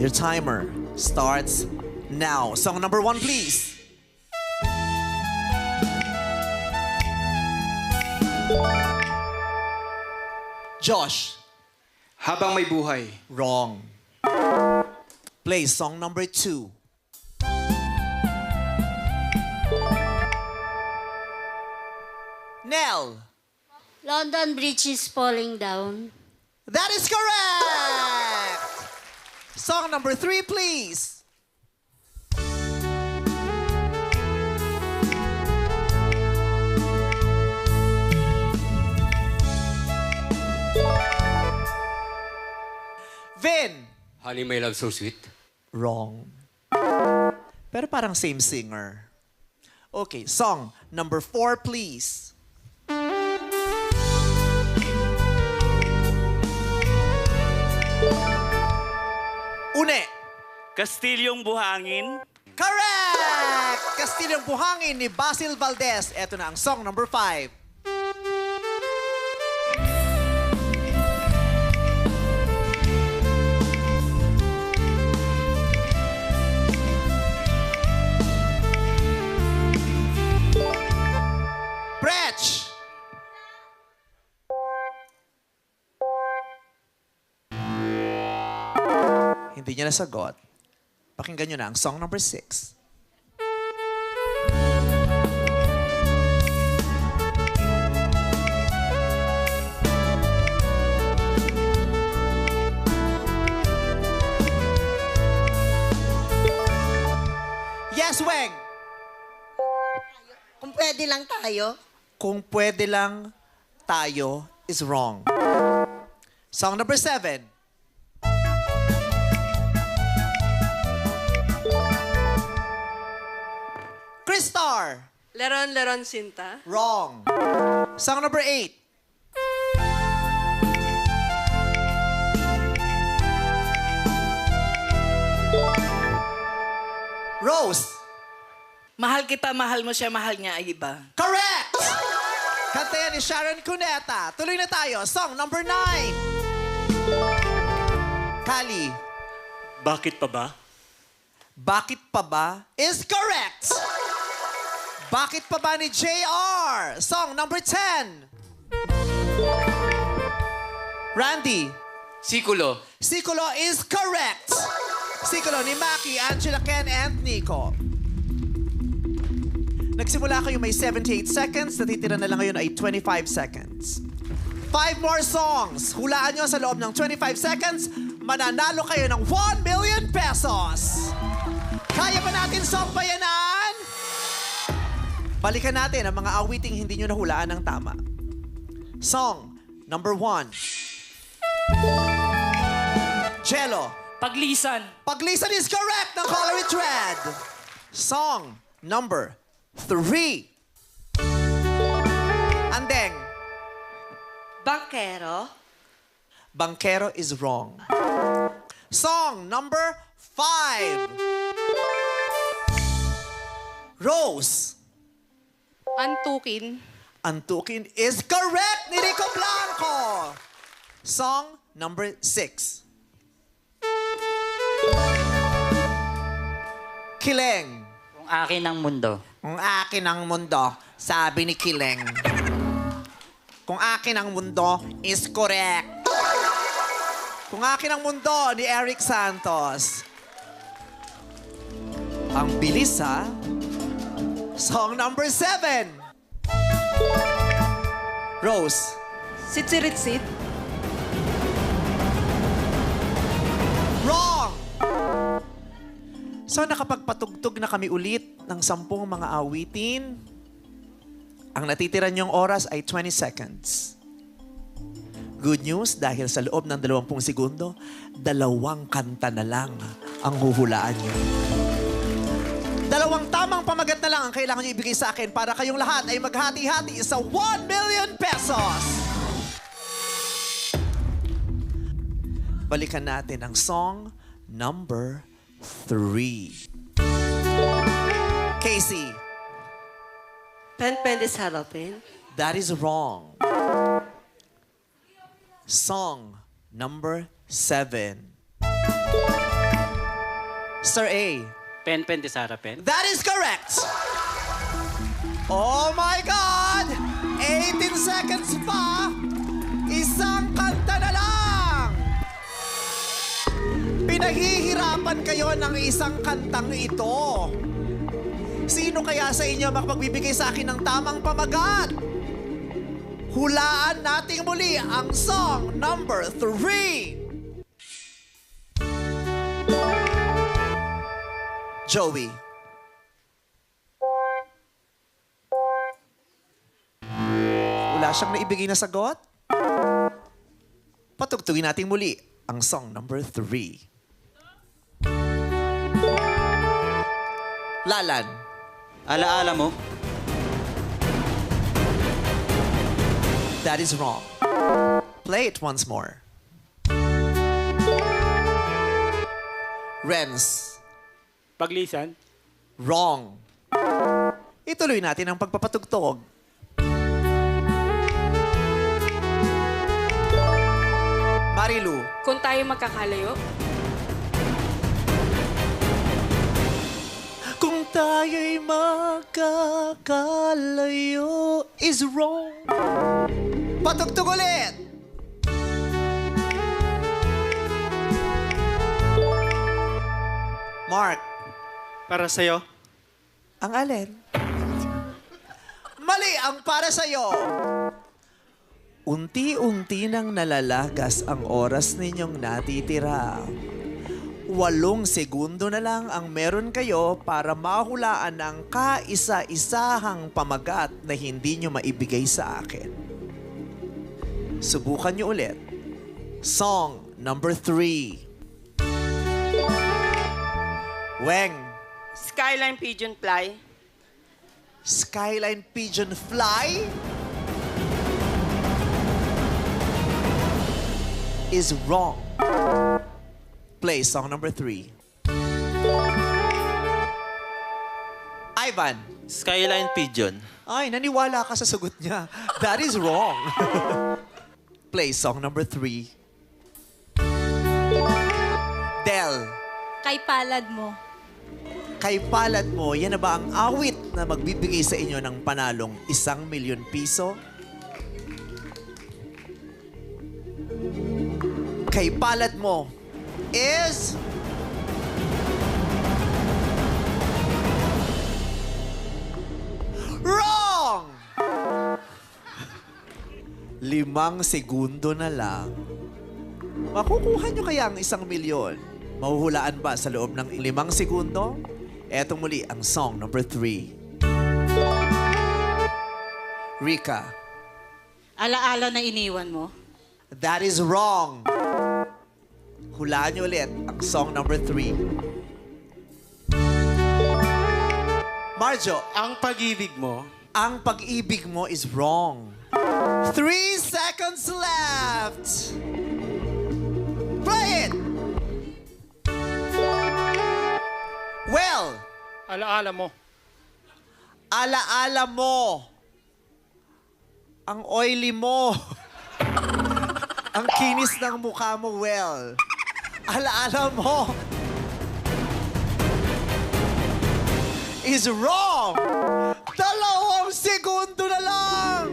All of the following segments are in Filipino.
Your timer starts now. Song number 1, please. Josh. Habang may buhay. Wrong. Play song number 2. Nell. London Bridge is falling down. That is correct! Song number 3, please. Vin. Honey, my love, so sweet. Wrong. Pero parang same singer. Okay, song number 4, please. Une. Kastilyong Buhangin. Correct! Kastilyong Buhangin ni Basil Valdez. Ito na ang song number 5. Bretch! Hindi niya nasagot. Pakinggan niyo na ang song number 6. Yes, Weng! Kung pwede lang tayo. Kung pwede lang tayo is wrong. Song number 7. Crystar. Leron, Leron, Sinta. Wrong. Song number 8. Rose. Mahal kita, mahal mo siya, mahal niya ay iba. Correct! Kanta yan ni Sharon Cuneta. Tuloy na tayo. Song number 9. Kali. Bakit pa ba? Bakit pa ba is correct. Bakit pa ba ni JR? Song number 10. Randy. Sikulo. Sikulo is correct. Sikulo ni Maki, Angela, Ken, and Nico. Nagsimula kayo may 78 seconds. Natitira na lang ngayon ay 25 seconds. 5 more songs. Hulaan nyo sa loob ng 25 seconds. Mananalo kayo ng 1 million pesos. Kaya ba natin sampayanan? Balikan natin ang mga awiting hindi nyo nahulaan ng tama. Song number 1. Jello. Paglisan. Paglisan is correct ng Color It Red. Song number 3. Andeng. Bankero. Bankero is wrong. Song number 5. Rose. Antukin. Antukin is correct ni Rico Blanco. Song number 6. Kileng. Kung akin ang mundo. Kung akin ang mundo, sabi ni Kileng. Kung akin ang mundo is correct. Kung akin ang mundo ni Eric Santos. Ang bilis, ha? Song number 7. Rose. Sitsiritsit. Wrong! So nakapagpatugtog na kami ulit ng 10 mga awitin. Ang natitira niyong oras ay 20 seconds. Good news, dahil sa loob ng 20 segundo, 2 kanta na lang ang huhulaan niyo. 2 tamang pamagat na lang ang kailangan niyo ibigay sa akin para kayong lahat ay maghati-hati sa 1 million pesos. Balikan natin ang song number 3. Casey. Pen is harapin. That is wrong. Song number 7. Mr. A. Pen de Sara Pen. That is correct! Oh my God! 18 seconds pa! Isang kanta na lang! Pinaghihirapan kayo ng isang kantang ito. Sino kaya sa inyo makapagbibigay sa akin ng tamang pamagat? Hulaan natin muli ang song number 3. Joey. Wala siyang naibigay na sagot? Patugtugin natin muli ang song number 3. Lalan. Alaala mo? That is wrong. Play it once more. Renz. Paglisan. Wrong. Ituloy natin ang pagpapatugtog. Marilu. Kung tayo magkakalayo, Kung tayo'y magkakalayo is wrong. Patugtog ulit. Mark. Para sa'yo? Ang alin? Mali ang para sa'yo. Unti-unti nang nalalagas ang oras ninyong natitira. 8 segundo na lang ang meron kayo para mahulaan ang kaisa-isahang pamagat na hindi nyo maibigay sa akin. Subukan nyo ulit. Song number 3. Weng. Skyline Pigeon Fly, Skyline Pigeon Fly is wrong. Play song number 3. Ivan. Skyline Pigeon. Ay, naniwala ka sa sagot niya. That is wrong. Play song number 3. Del. Kay palad mo. Kay palad mo, yan na ba ang awit na magbibigay sa inyo ng panalong 1,000,000 piso? Kay palad mo is... Wrong! 5 segundo na lang. Makukuha nyo kaya ang 1,000,000? Mahuhulaan ba sa loob ng 5 segundo? Eto muli ang song number 3. Rika. Alaala na iniwan mo. That is wrong. Hulaan niyo ulit ang song number 3. Marjo. Ang pag-ibig mo? Ang pag-ibig mo is wrong. 3 seconds left. Play it. Well. Alaala mo. Alaala mo. Ang oily mo. Ang kinis ng mukha mo, well. Alaala mo. Is wrong. 2 segundo na lang.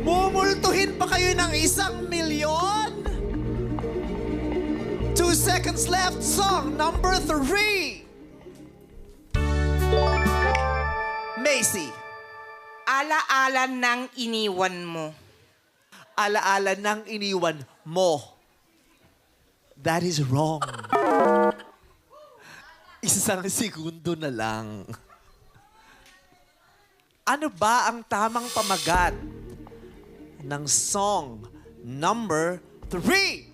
Mumultuhin pa kayo ng 1,000,000? 2 seconds left. Song number 3. Macy. Alaala ng iniwan mo. Alaala ng iniwan mo. That is wrong. 1 segundo na lang. Ano ba ang tamang pamagat ng song number 3?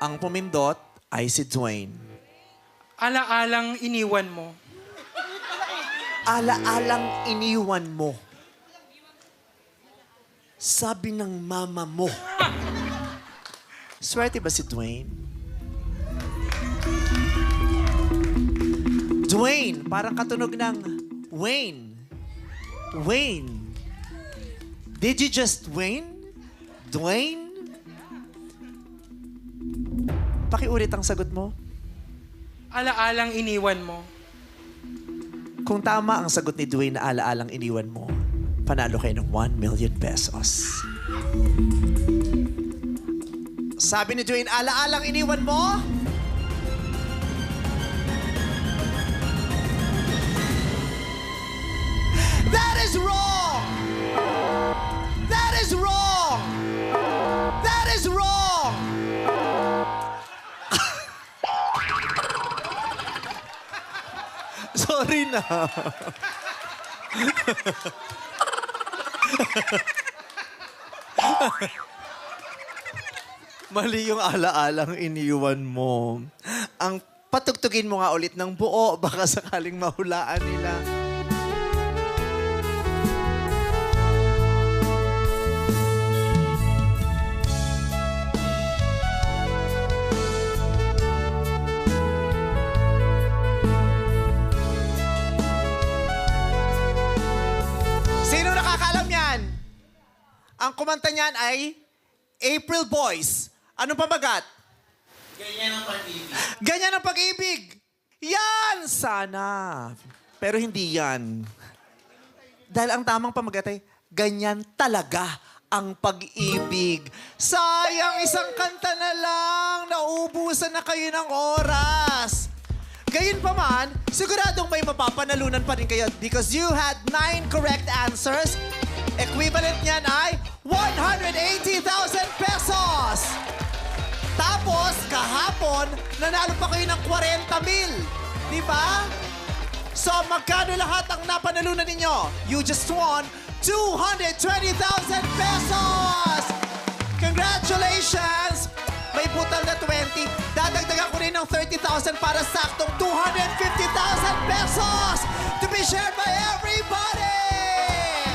Ang pumindot ay si Dwayne. Alaalang iniwan mo. Alaalang iniwan mo. Sabi ng mama mo. Swerte ba si Dwayne? Dwayne, parang katunog ng Wayne. Wayne. Did you just Wayne? Dwayne? Pakiulit ang sagot mo. Alaalang iniwan mo. Kung tama ang sagot ni Dwayne na alaalang iniwan mo, panalo kayo ng 1 million pesos. Sabi ni Dwayne, alaalang iniwan mo? That is wrong! That is wrong! That is wrong! Sorry na. Mali yung alaalang iniwan mo. Ang patugtugin mo nga ulit ng buo, baka sakaling mahulaan nila. Sino nakakaalam yan? Ang kumanta niyan ay April Boys. Anong pamagat? Ganyan ang pag-ibig. Ganyan ang pag-ibig. Yan! Sana. Pero hindi yan. Dahil ang tamang pamagat ay ganyan talaga ang pag-ibig. Sayang, isang kanta na lang. Nauubusan na kayo ng oras. Gayun pa man, siguradong may mapapanalunan pa rin kayo because you had 9 correct answers. Equivalent niyan ay 180,000 pesos! Tapos, kahapon, nanalo pa kayo ng 40,000. Di ba? So, magkano lahat ang napanalunan ninyo? You just won 220,000 pesos! Congratulations! May butal na 20. Dadagdagan ko rin ng 30,000 para saktong 250,000 pesos!